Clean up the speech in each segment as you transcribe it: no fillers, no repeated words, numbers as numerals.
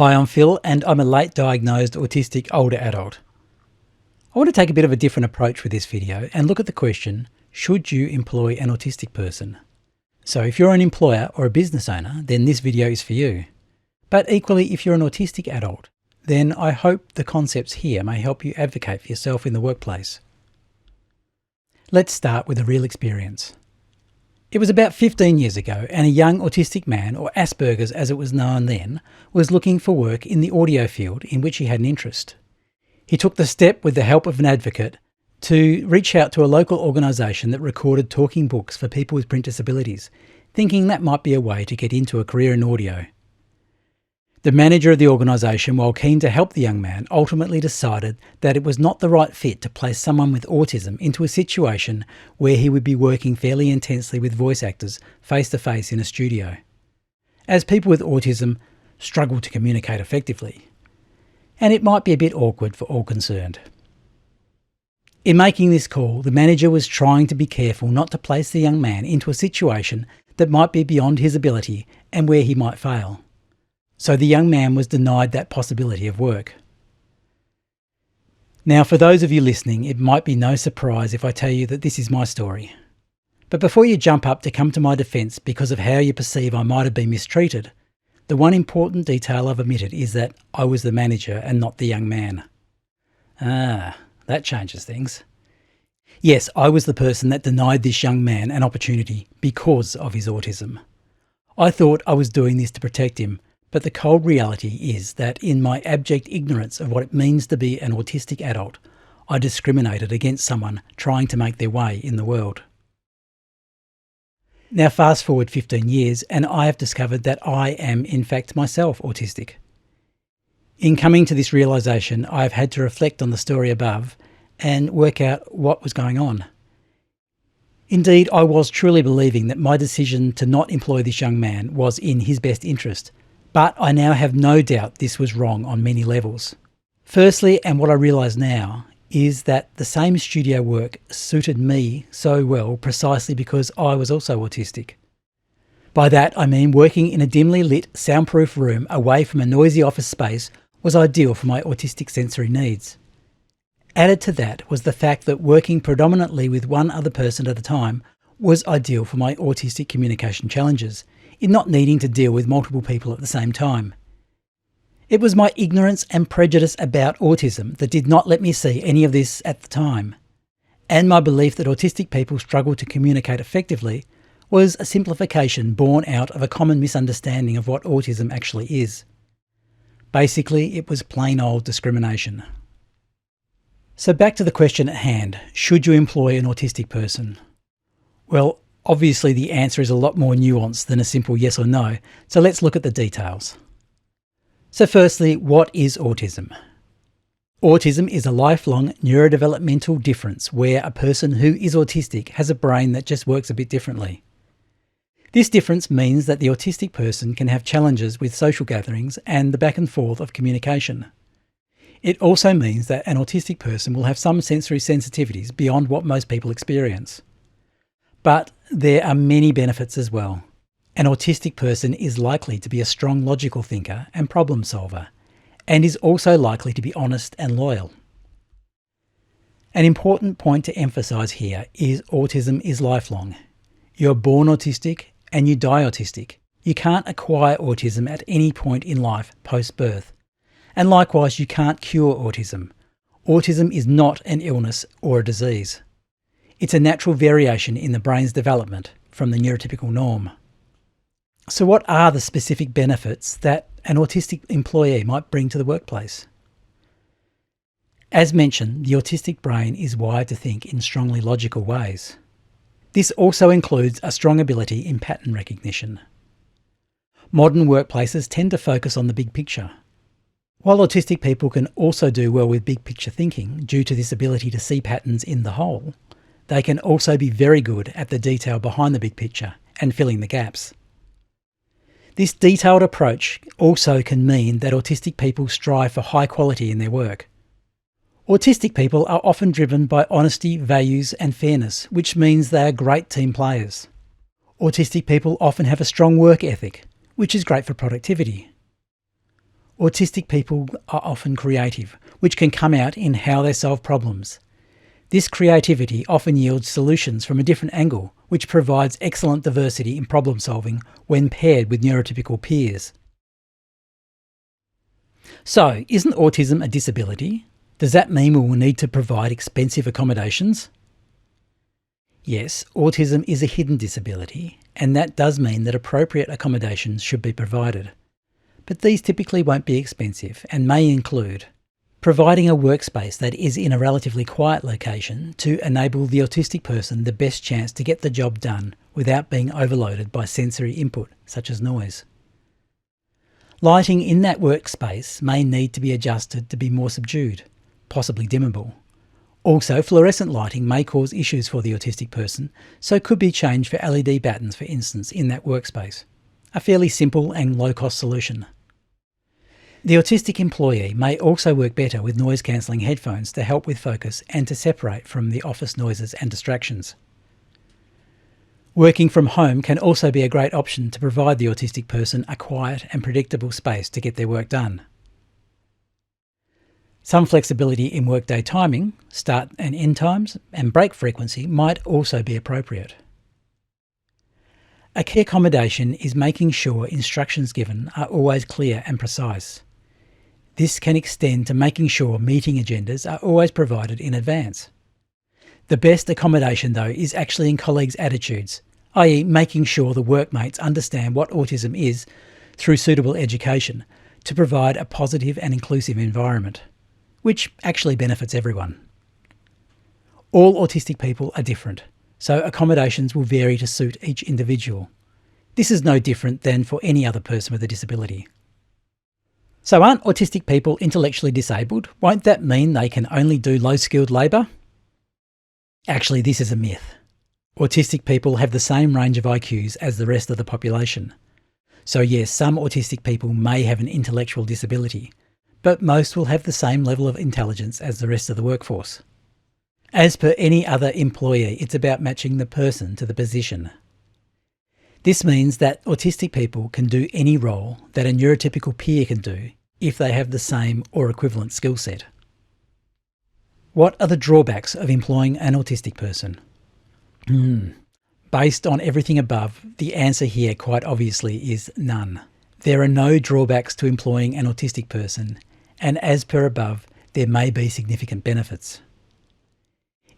Hi, I'm Phil and I'm a late diagnosed autistic older adult. I want to take a bit of a different approach with this video and look at the question, should you employ an autistic person? So if you're an employer or a business owner, then this video is for you. But equally, if you're an autistic adult, then I hope the concepts here may help you advocate for yourself in the workplace. Let's start with a real experience. It was about 15 years ago and a young autistic man, or Asperger's as it was known then, was looking for work in the audio field in which he had an interest. He took the step with the help of an advocate to reach out to a local organisation that recorded talking books for people with print disabilities, thinking that might be a way to get into a career in audio. The manager of the organisation, while keen to help the young man, ultimately decided that it was not the right fit to place someone with autism into a situation where he would be working fairly intensely with voice actors face to face in a studio, as people with autism struggle to communicate effectively, and it might be a bit awkward for all concerned. In making this call, the manager was trying to be careful not to place the young man into a situation that might be beyond his ability and where he might fail. So the young man was denied that possibility of work. Now, for those of you listening, it might be no surprise if I tell you that this is my story. But before you jump up to come to my defence because of how you perceive I might have been mistreated, the one important detail I've omitted is that I was the manager and not the young man. That changes things. Yes, I was the person that denied this young man an opportunity because of his autism. I thought I was doing this to protect him, but the cold reality is that in my abject ignorance of what it means to be an autistic adult, I discriminated against someone trying to make their way in the world. Now fast forward 15 years and I have discovered that I am in fact myself autistic. In coming to this realisation, I have had to reflect on the story above and work out what was going on. Indeed, I was truly believing that my decision to not employ this young man was in his best interest. But I now have no doubt this was wrong on many levels. Firstly, and what I realise now, is that the same studio work suited me so well precisely because I was also autistic. By that I mean working in a dimly lit, soundproof room away from a noisy office space was ideal for my autistic sensory needs. Added to that was the fact that working predominantly with one other person at a time was ideal for my autistic communication challenges, in not needing to deal with multiple people at the same time. It was my ignorance and prejudice about autism that did not let me see any of this at the time, and my belief that autistic people struggle to communicate effectively was a simplification born out of a common misunderstanding of what autism actually is. Basically, it was plain old discrimination. So back to the question at hand, should you employ an autistic person? Well, obviously the answer is a lot more nuanced than a simple yes or no, so let's look at the details. So firstly, what is autism? Autism is a lifelong neurodevelopmental difference where a person who is autistic has a brain that just works a bit differently. This difference means that the autistic person can have challenges with social gatherings and the back and forth of communication. It also means that an autistic person will have some sensory sensitivities beyond what most people experience. But there are many benefits as well. An autistic person is likely to be a strong logical thinker and problem solver, and is also likely to be honest and loyal. An important point to emphasise here is autism is lifelong. You're born autistic and you die autistic. You can't acquire autism at any point in life post-birth. And likewise, you can't cure autism. Autism is not an illness or a disease. It's a natural variation in the brain's development from the neurotypical norm. So what are the specific benefits that an autistic employee might bring to the workplace? As mentioned, the autistic brain is wired to think in strongly logical ways. This also includes a strong ability in pattern recognition. Modern workplaces tend to focus on the big picture. While autistic people can also do well with big picture thinking due to this ability to see patterns in the whole, they can also be very good at the detail behind the big picture and filling the gaps. This detailed approach also can mean that autistic people strive for high quality in their work. Autistic people are often driven by honesty, values and fairness, which means they are great team players. Autistic people often have a strong work ethic, which is great for productivity. Autistic people are often creative, which can come out in how they solve problems. This creativity often yields solutions from a different angle, which provides excellent diversity in problem solving when paired with neurotypical peers. So, isn't autism a disability? Does that mean we will need to provide expensive accommodations? Yes, autism is a hidden disability, and that does mean that appropriate accommodations should be provided. But these typically won't be expensive and may include providing a workspace that is in a relatively quiet location to enable the autistic person the best chance to get the job done without being overloaded by sensory input, such as noise. Lighting in that workspace may need to be adjusted to be more subdued, possibly dimmable. Also, fluorescent lighting may cause issues for the autistic person, so could be changed for LED battens, for instance, in that workspace. A fairly simple and low-cost solution. The autistic employee may also work better with noise-cancelling headphones to help with focus and to separate from the office noises and distractions. Working from home can also be a great option to provide the autistic person a quiet and predictable space to get their work done. Some flexibility in workday timing, start and end times, and break frequency might also be appropriate. A key accommodation is making sure instructions given are always clear and precise. This can extend to making sure meeting agendas are always provided in advance. The best accommodation, though, is actually in colleagues' attitudes, i.e. making sure the workmates understand what autism is through suitable education to provide a positive and inclusive environment, which actually benefits everyone. All autistic people are different, so accommodations will vary to suit each individual. This is no different than for any other person with a disability. So aren't autistic people intellectually disabled? Won't that mean they can only do low-skilled labour? Actually, this is a myth. Autistic people have the same range of IQs as the rest of the population. So yes, some autistic people may have an intellectual disability, but most will have the same level of intelligence as the rest of the workforce. As per any other employee, it's about matching the person to the position. This means that autistic people can do any role that a neurotypical peer can do if they have the same or equivalent skill set. What are the drawbacks of employing an autistic person? Based on everything above, the answer here quite obviously is none. There are no drawbacks to employing an autistic person, and as per above, there may be significant benefits.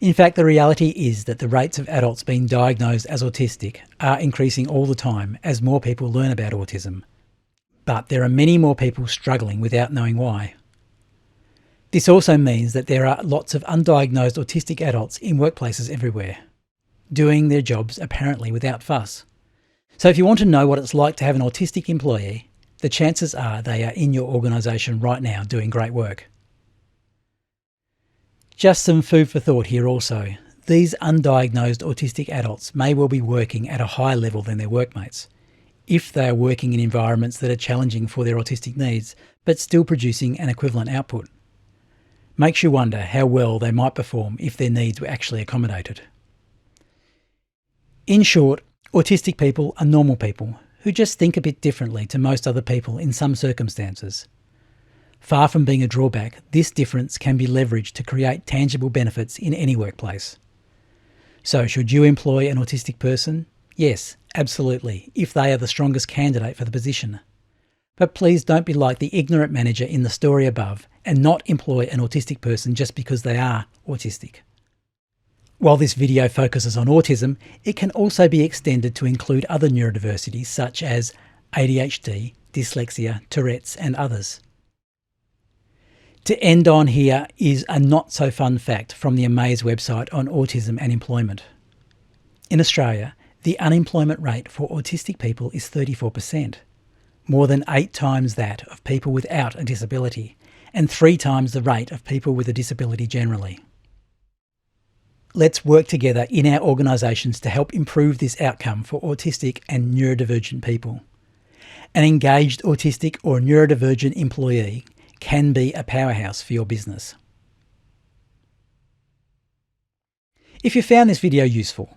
In fact, the reality is that the rates of adults being diagnosed as autistic are increasing all the time as more people learn about autism. But there are many more people struggling without knowing why. This also means that there are lots of undiagnosed autistic adults in workplaces everywhere, doing their jobs apparently without fuss. So if you want to know what it's like to have an autistic employee, the chances are they are in your organisation right now doing great work. Just some food for thought here also. These undiagnosed autistic adults may well be working at a higher level than their workmates, if they are working in environments that are challenging for their autistic needs, but still producing an equivalent output. Makes you wonder how well they might perform if their needs were actually accommodated. In short, autistic people are normal people who just think a bit differently to most other people in some circumstances. Far from being a drawback, this difference can be leveraged to create tangible benefits in any workplace. So should you employ an autistic person? Yes, absolutely, if they are the strongest candidate for the position. But please don't be like the ignorant manager in the story above and not employ an autistic person just because they are autistic. While this video focuses on autism, it can also be extended to include other neurodiversities such as ADHD, dyslexia, Tourette's and others. To end on here is a not-so-fun fact from the Amaze website on autism and employment. In Australia, the unemployment rate for autistic people is 34%, more than 8 times that of people without a disability, and 3 times the rate of people with a disability generally. Let's work together in our organisations to help improve this outcome for autistic and neurodivergent people. An engaged autistic or neurodivergent employee can be a powerhouse for your business. If you found this video useful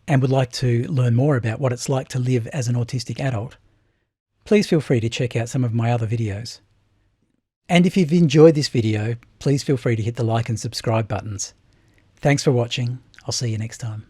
and would like to learn more about what it's like to live as an autistic adult, please feel free to check out some of my other videos. And if you've enjoyed this video, please feel free to hit the like and subscribe buttons. Thanks for watching. I'll see you next time.